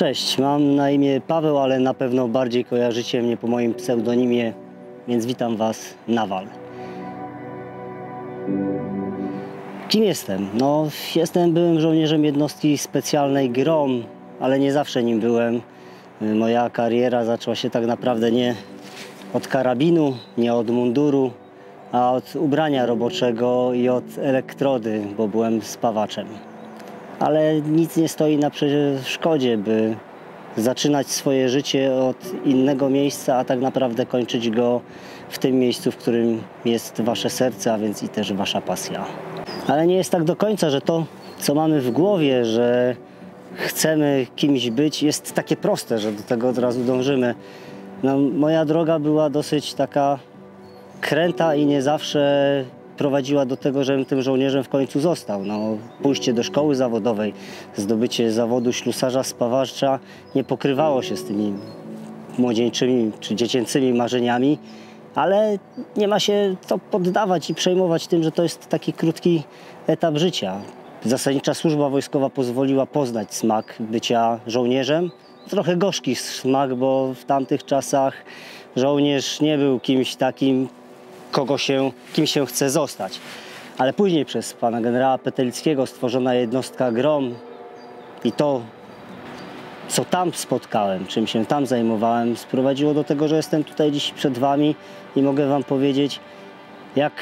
Cześć, mam na imię Paweł, ale na pewno bardziej kojarzycie mnie po moim pseudonimie, więc witam Was, Nawal. Kim jestem? No, jestem byłym żołnierzem jednostki specjalnej GROM, ale nie zawsze nim byłem. Moja kariera zaczęła się tak naprawdę nie od karabinu, nie od munduru, a od ubrania roboczego i od elektrody, bo byłem spawaczem. Ale nic nie stoi na przeszkodzie, by zaczynać swoje życie od innego miejsca, a tak naprawdę kończyć go w tym miejscu, w którym jest Wasze serce, a więc i też Wasza pasja. Ale nie jest tak do końca, że to, co mamy w głowie, że chcemy kimś być, jest takie proste, że do tego od razu dążymy. No, moja droga była dosyć taka kręta i nie zawsze prowadziła do tego, żebym tym żołnierzem w końcu został. No, pójście do szkoły zawodowej, zdobycie zawodu ślusarza, spawacza nie pokrywało się z tymi młodzieńczymi czy dziecięcymi marzeniami, ale nie ma się to poddawać i przejmować tym, że to jest taki krótki etap życia. Zasadnicza służba wojskowa pozwoliła poznać smak bycia żołnierzem. Trochę gorzki smak, bo w tamtych czasach żołnierz nie był kimś takim, kim się chce zostać. Ale później przez pana generała Petelickiego stworzona jednostka GROM i to, co tam spotkałem, czym się tam zajmowałem, sprowadziło do tego, że jestem tutaj dziś przed Wami i mogę Wam powiedzieć, jak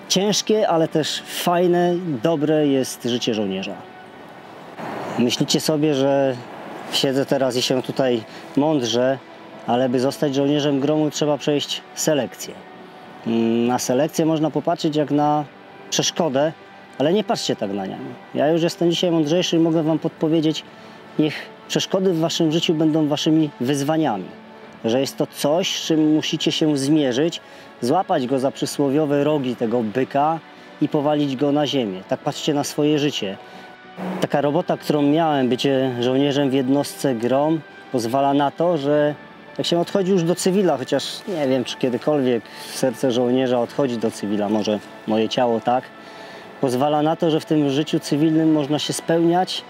ciężkie, ale też fajne, dobre jest życie żołnierza. Myślicie sobie, że siedzę teraz i się tutaj mądrzę, ale by zostać żołnierzem GROM-u trzeba przejść selekcję. Na selekcję można popatrzeć jak na przeszkodę, ale nie patrzcie tak na nią. Ja już jestem dzisiaj mądrzejszy i mogę Wam podpowiedzieć, niech przeszkody w Waszym życiu będą Waszymi wyzwaniami. Że jest to coś, z czym musicie się zmierzyć, złapać go za przysłowiowe rogi tego byka i powalić go na ziemię. Tak patrzcie na swoje życie. Taka robota, którą miałem, bycie żołnierzem w jednostce GROM, pozwala na to, że jak się odchodzi już do cywila, chociaż nie wiem, czy kiedykolwiek serce żołnierza odchodzi do cywila, może moje ciało tak, pozwala na to, że w tym życiu cywilnym można się spełniać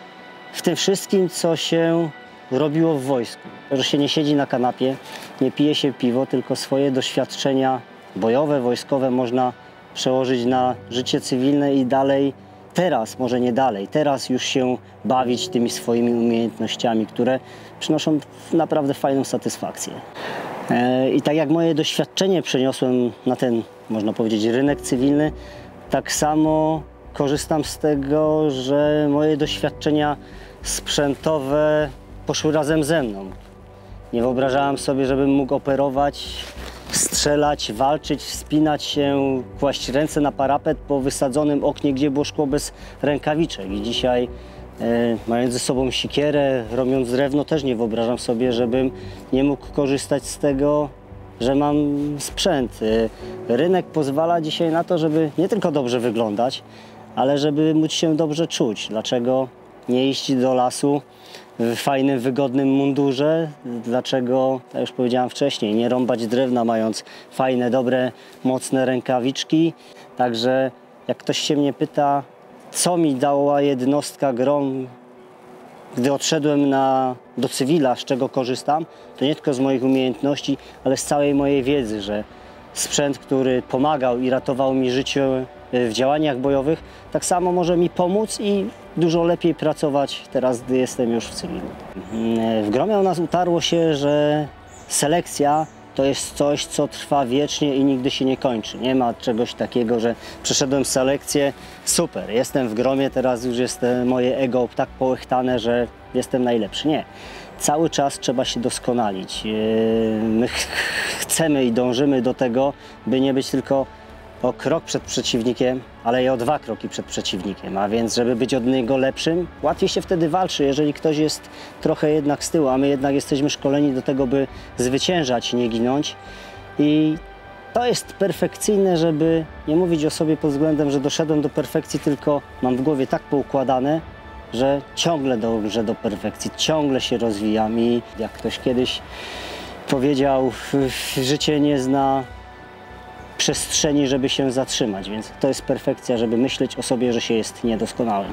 w tym wszystkim, co się robiło w wojsku. Że się nie siedzi na kanapie, nie pije się piwo, tylko swoje doświadczenia bojowe, wojskowe można przełożyć na życie cywilne i dalej, teraz, może nie dalej, teraz już się bawić tymi swoimi umiejętnościami, które przynoszą naprawdę fajną satysfakcję. I tak jak moje doświadczenie przeniosłem na ten, można powiedzieć, rynek cywilny, tak samo korzystam z tego, że moje doświadczenia sprzętowe poszły razem ze mną. Nie wyobrażałem sobie, żebym mógł operować, strzelać, walczyć, wspinać się, kłaść ręce na parapet po wysadzonym oknie, gdzie było szkło bez rękawiczek. I dzisiaj, mając ze sobą siekierę, robiąc drewno, też nie wyobrażam sobie, żebym nie mógł korzystać z tego, że mam sprzęt. Rynek pozwala dzisiaj na to, żeby nie tylko dobrze wyglądać, ale żeby móc się dobrze czuć. Dlaczego nie iść do lasu w fajnym, wygodnym mundurze? Dlaczego, tak już powiedziałem wcześniej, nie rąbać drewna, mając fajne, dobre, mocne rękawiczki? Także jak ktoś się mnie pyta, co mi dała jednostka GROM, gdy odszedłem do cywila, z czego korzystam, to nie tylko z moich umiejętności, ale z całej mojej wiedzy, że sprzęt, który pomagał i ratował mi życie w działaniach bojowych, tak samo może mi pomóc i dużo lepiej pracować teraz, gdy jestem już w cywilu. W GROM-ie u nas utarło się, że selekcja to jest coś, co trwa wiecznie i nigdy się nie kończy. Nie ma czegoś takiego, że przeszedłem selekcję, super, jestem w GROM-ie, teraz już jest moje ego tak połechtane, że jestem najlepszy. Nie. Cały czas trzeba się doskonalić. My chcemy i dążymy do tego, by nie być tylko o krok przed przeciwnikiem, ale i o 2 kroki przed przeciwnikiem. A więc, żeby być od niego lepszym, łatwiej się wtedy walczy, jeżeli ktoś jest trochę jednak z tyłu, a my jednak jesteśmy szkoleni do tego, by zwyciężać, nie ginąć. I to jest perfekcyjne, żeby nie mówić o sobie pod względem, że doszedłem do perfekcji, tylko mam w głowie tak poukładane, że ciągle dążę do perfekcji, ciągle się rozwijam i jak ktoś kiedyś powiedział, życie nie zna przestrzeni, żeby się zatrzymać, więc to jest perfekcja, żeby myśleć o sobie, że się jest niedoskonałym.